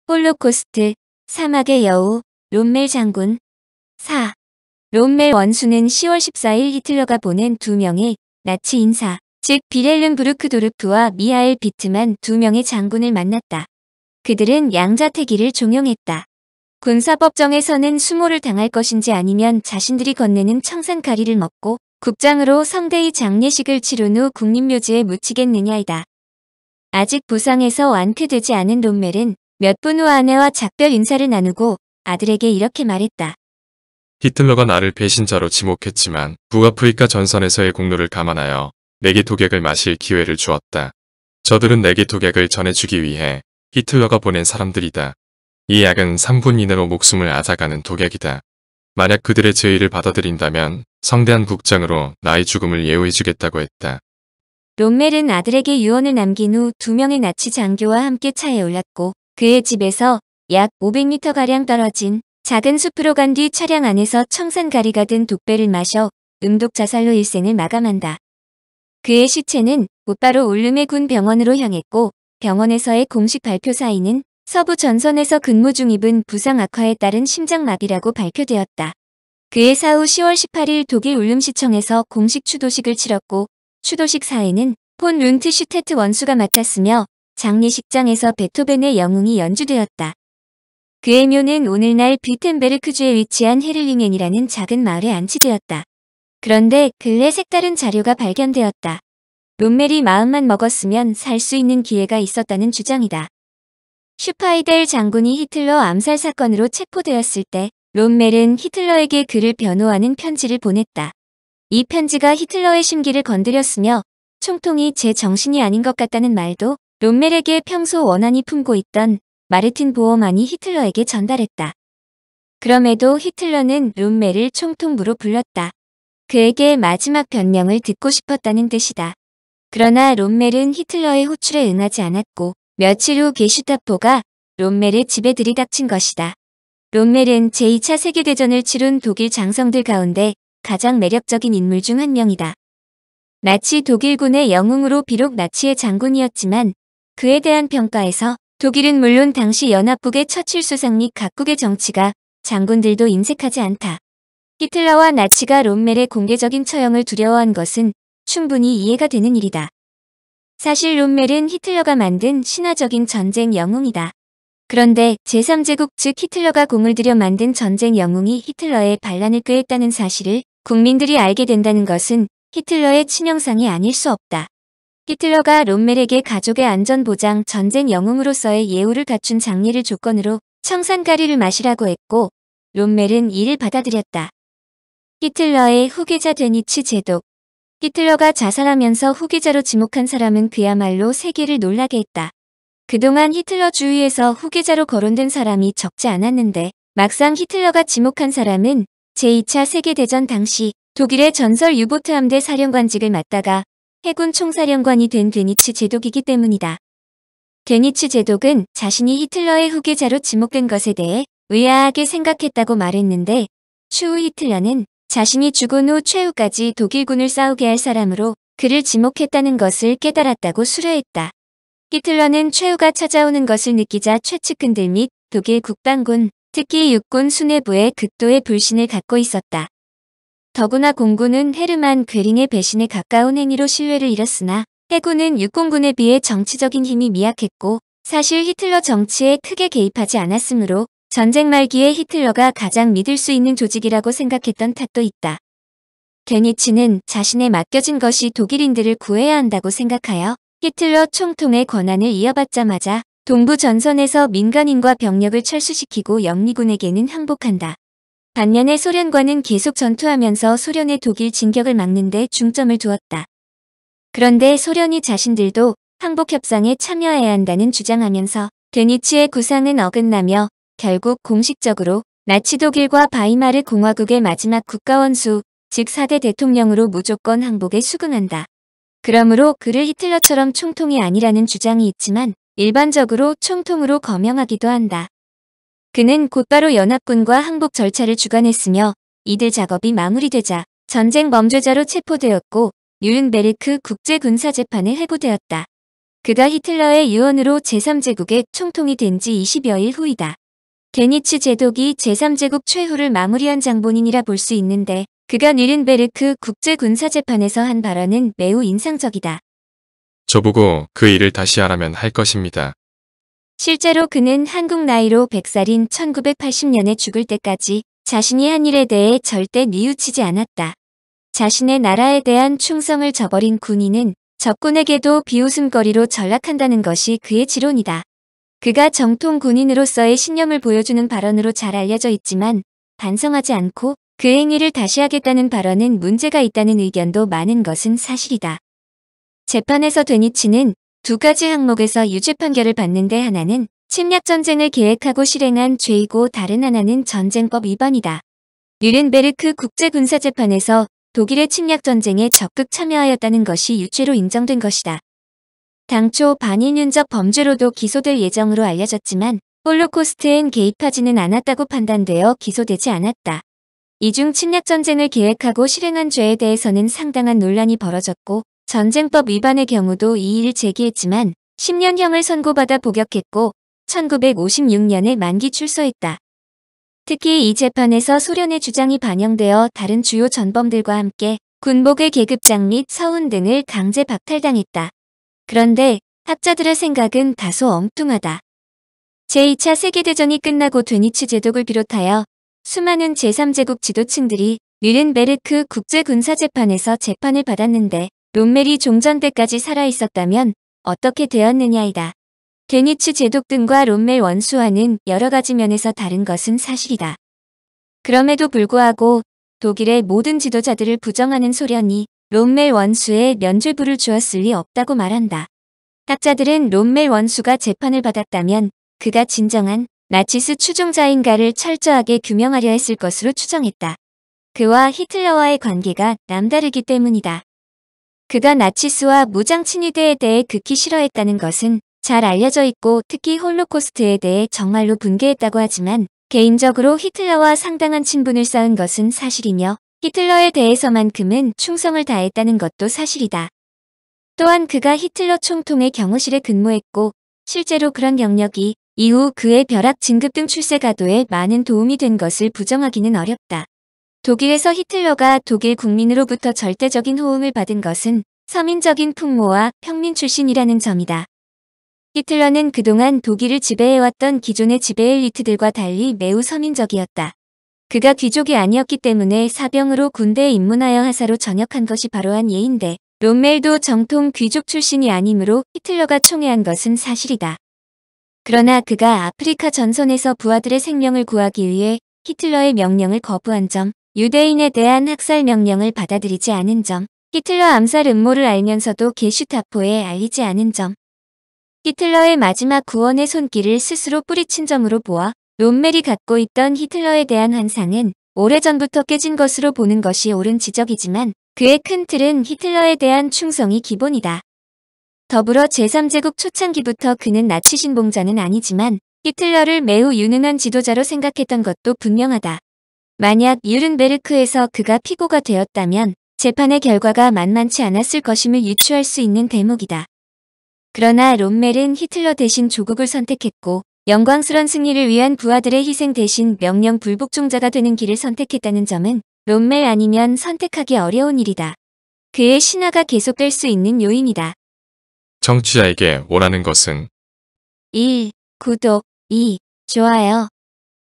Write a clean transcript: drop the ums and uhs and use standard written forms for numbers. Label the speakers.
Speaker 1: 홀로코스트, 사막의 여우, 롬멜 장군. 4. 롬멜 원수는 10월 14일 히틀러가 보낸 2명의 나치 인사, 즉 비렐름 브루크도르프와 미하엘 비트만 2명의 장군을 만났다. 그들은 양자택일을 종용했다. 군사법정에서는 수모를 당할 것인지 아니면 자신들이 건네는 청산가리를 먹고 국장으로 성대의 장례식을 치른 후 국립묘지에 묻히겠느냐이다. 아직 부상에서 완쾌되지 않은 롬멜은 몇 분 후 아내와 작별 인사를 나누고 아들에게 이렇게 말했다.
Speaker 2: 히틀러가 나를 배신자로 지목했지만 북아프리카 전선에서의 공로를 감안하여 내게 독약을 마실 기회를 주었다. 저들은 내게 독약을 전해주기 위해 히틀러가 보낸 사람들이다. 이 약은 3분 이내로 목숨을 앗아가는 독약이다. 만약 그들의 제의를 받아들인다면 성대한 국장으로 나의 죽음을 예우해주겠다고 했다.
Speaker 1: 롬멜은 아들에게 유언을 남긴 후 2명의 나치 장교와 함께 차에 올랐고 그의 집에서 약 500m가량 떨어진 작은 숲으로 간 뒤 차량 안에서 청산가리가 든 독배를 마셔 음독 자살로 일생을 마감한다. 그의 시체는 곧바로 울름의 군 병원으로 향했고 병원에서의 공식 발표사인은 서부 전선에서 근무 중 입은 부상 악화에 따른 심장마비라고 발표되었다. 그의 사후 10월 18일 독일 울름시청에서 공식 추도식을 치렀고 추도식 사회는 폰 룬트슈테트 원수가 맡았으며 장례식장에서 베토벤의 영웅이 연주되었다. 그의 묘는 오늘날 뷰텐베르크주에 위치한 헤를링엔이라는 작은 마을에 안치되었다. 그런데 근래 색다른 자료가 발견되었다. 롬멜이 마음만 먹었으면 살 수 있는 기회가 있었다는 주장이다. 슈파이델 장군이 히틀러 암살 사건으로 체포되었을 때 롬멜은 히틀러에게 그를 변호하는 편지를 보냈다. 이 편지가 히틀러의 심기를 건드렸으며 총통이 제 정신이 아닌 것 같다는 말도 롬멜에게 평소 원한이 품고 있던 마르틴 보어만이 히틀러에게 전달했다. 그럼에도 히틀러는 롬멜을 총통부로 불렀다. 그에게 마지막 변명을 듣고 싶었다는 뜻이다. 그러나 롬멜은 히틀러의 호출에 응하지 않았고 며칠 후 게슈타포가 롬멜의 집에 들이닥친 것이다. 롬멜은 제2차 세계대전을 치룬 독일 장성들 가운데 가장 매력적인 인물 중 한 명이다. 나치 독일군의 영웅으로 비록 나치의 장군이었지만 그에 대한 평가에서 독일은 물론 당시 연합국의 처칠 수상 및 각국의 정치가 장군들도 인색하지 않다. 히틀러와 나치가 롬멜의 공개적인 처형을 두려워한 것은 충분히 이해가 되는 일이다. 사실 롬멜은 히틀러가 만든 신화적인 전쟁 영웅이다. 그런데 제3제국 즉 히틀러가 공을 들여 만든 전쟁 영웅이 히틀러의 반란을 꾀했다는 사실을 국민들이 알게 된다는 것은 히틀러의 치명상이 아닐 수 없다. 히틀러가 롬멜에게 가족의 안전보장 전쟁 영웅으로서의 예우를 갖춘 장례를 조건으로 청산가리를 마시라고 했고 롬멜은 이를 받아들였다. 히틀러의 후계자 데니츠 제독. 히틀러가 자살하면서 후계자로 지목한 사람은 그야말로 세계를 놀라게 했다. 그동안 히틀러 주위에서 후계자로 거론된 사람이 적지 않았는데 막상 히틀러가 지목한 사람은 제2차 세계대전 당시 독일의 전설 유보트 함대 사령관직을 맡다가 해군 총사령관이 된 데니츠 제독이기 때문이다. 데니츠 제독은 자신이 히틀러의 후계자로 지목된 것에 대해 의아하게 생각했다고 말했는데 추후 히틀러는 자신이 죽은 후 최후까지 독일군을 싸우게 할 사람으로 그를 지목했다는 것을 깨달았다고 수려했다. 히틀러는 최후가 찾아오는 것을 느끼자 최측근들 및 독일 국방군, 특히 육군 수뇌부에 극도의 불신을 갖고 있었다. 더구나 공군은 헤르만 괴링의 배신에 가까운 행위로 신뢰를 잃었으나 해군은 육공군에 비해 정치적인 힘이 미약했고 사실 히틀러 정치에 크게 개입하지 않았으므로 전쟁 말기에 히틀러가 가장 믿을 수 있는 조직이라고 생각했던 탓도 있다. 데니츠는 자신에 맡겨진 것이 독일인들을 구해야 한다고 생각하여 히틀러 총통의 권한을 이어받자마자 동부 전선에서 민간인과 병력을 철수시키고 영미군에게는 항복한다. 반면에 소련과는 계속 전투하면서 소련의 독일 진격을 막는 데 중점을 두었다. 그런데 소련이 자신들도 항복협상에 참여해야 한다는 주장하면서 데니츠의 구상은 어긋나며 결국 공식적으로 나치 독일과 바이마르 공화국의 마지막 국가원수, 즉 4대 대통령으로 무조건 항복에 수긍한다. 그러므로 그를 히틀러처럼 총통이 아니라는 주장이 있지만 일반적으로 총통으로 거명하기도 한다. 그는 곧바로 연합군과 항복 절차를 주관했으며 이들 작업이 마무리되자 전쟁 범죄자로 체포되었고 뉴른베르크 국제군사재판에 회부되었다. 그가 히틀러의 유언으로 제3제국의 총통이 된 지 20여일 후이다. 데니츠 제독이 제3제국 최후를 마무리한 장본인이라 볼 수 있는데 그가 뉘른베르크 국제군사재판에서 한 발언은 매우 인상적이다.
Speaker 2: 저보고 그 일을 다시 하라면 할 것입니다.
Speaker 1: 실제로 그는 한국 나이로 100살인 1980년에 죽을 때까지 자신이 한 일에 대해 절대 뉘우치지 않았다. 자신의 나라에 대한 충성을 저버린 군인은 적군에게도 비웃음거리로 전락한다는 것이 그의 지론이다. 그가 정통 군인으로서의 신념을 보여주는 발언으로 잘 알려져 있지만 반성하지 않고 그 행위를 다시 하겠다는 발언은 문제가 있다는 의견도 많은 것은 사실이다. 재판에서 데니츠는 두 가지 항목에서 유죄 판결을 받는데 하나는 침략전쟁을 계획하고 실행한 죄이고 다른 하나는 전쟁법 위반이다. 뉘른베르크 국제군사재판에서 독일의 침략전쟁에 적극 참여하였다는 것이 유죄로 인정된 것이다. 당초 반인륜적 범죄로도 기소될 예정으로 알려졌지만 홀로코스트엔 개입하지는 않았다고 판단되어 기소되지 않았다. 이중 침략전쟁을 계획하고 실행한 죄에 대해서는 상당한 논란이 벌어졌고 전쟁법 위반의 경우도 이의를 제기했지만 10년형을 선고받아 복역했고 1956년에 만기 출소했다. 특히 이 재판에서 소련의 주장이 반영되어 다른 주요 전범들과 함께 군복의 계급장 및 서훈 등을 강제 박탈당했다. 그런데 학자들의 생각은 다소 엉뚱하다. 제2차 세계대전이 끝나고 데니츠 제독을 비롯하여 수많은 제3제국 지도층들이 뉘른베르크 국제군사재판에서 재판을 받았는데 롬멜이 종전 때까지 살아있었다면 어떻게 되었느냐이다. 데니츠 제독 등과 롬멜 원수와는 여러 가지 면에서 다른 것은 사실이다. 그럼에도 불구하고 독일의 모든 지도자들을 부정하는 소련이 롬멜 원수에 면죄부를 주었을 리 없다고 말한다. 학자들은 롬멜 원수가 재판을 받았다면 그가 진정한 나치스 추종자인가를 철저하게 규명하려 했을 것으로 추정했다. 그와 히틀러와의 관계가 남다르기 때문이다. 그가 나치스와 무장 친위대에 대해 극히 싫어했다는 것은 잘 알려져 있고 특히 홀로코스트에 대해 정말로 분개했다고 하지만 개인적으로 히틀러와 상당한 친분을 쌓은 것은 사실이며 히틀러에 대해서만큼은 충성을 다했다는 것도 사실이다. 또한 그가 히틀러 총통의 경호실에 근무했고 실제로 그런 경력이 이후 그의 벼락 진급 등 출세 가도에 많은 도움이 된 것을 부정하기는 어렵다. 독일에서 히틀러가 독일 국민으로부터 절대적인 호응을 받은 것은 서민적인 풍모와 평민 출신이라는 점이다. 히틀러는 그동안 독일을 지배해왔던 기존의 지배 엘리트들과 달리 매우 서민적이었다. 그가 귀족이 아니었기 때문에 사병으로 군대에 입문하여 하사로 전역한 것이 바로 한 예인데 롬멜도 정통 귀족 출신이 아니므로 히틀러가 총애한 것은 사실이다. 그러나 그가 아프리카 전선에서 부하들의 생명을 구하기 위해 히틀러의 명령을 거부한 점, 유대인에 대한 학살 명령을 받아들이지 않은 점, 히틀러 암살 음모를 알면서도 게슈타포에 알리지 않은 점, 히틀러의 마지막 구원의 손길을 스스로 뿌리친 점으로 보아 롬멜이 갖고 있던 히틀러에 대한 환상은 오래전부터 깨진 것으로 보는 것이 옳은 지적이지만 그의 큰 틀은 히틀러에 대한 충성이 기본이다. 더불어 제3제국 초창기부터 그는 나치 신봉자는 아니지만 히틀러를 매우 유능한 지도자로 생각했던 것도 분명하다. 만약 뉘른베르크에서 그가 피고가 되었다면 재판의 결과가 만만치 않았을 것임을 유추할 수 있는 대목이다. 그러나 롬멜은 히틀러 대신 조국을 선택했고 영광스런 승리를 위한 부하들의 희생 대신 명령 불복종자가 되는 길을 선택했다는 점은 롬멜 아니면 선택하기 어려운 일이다. 그의 신화가 계속될 수 있는 요인이다.
Speaker 2: 청취자에게 원하는 것은
Speaker 1: 1. 구독 2. 좋아요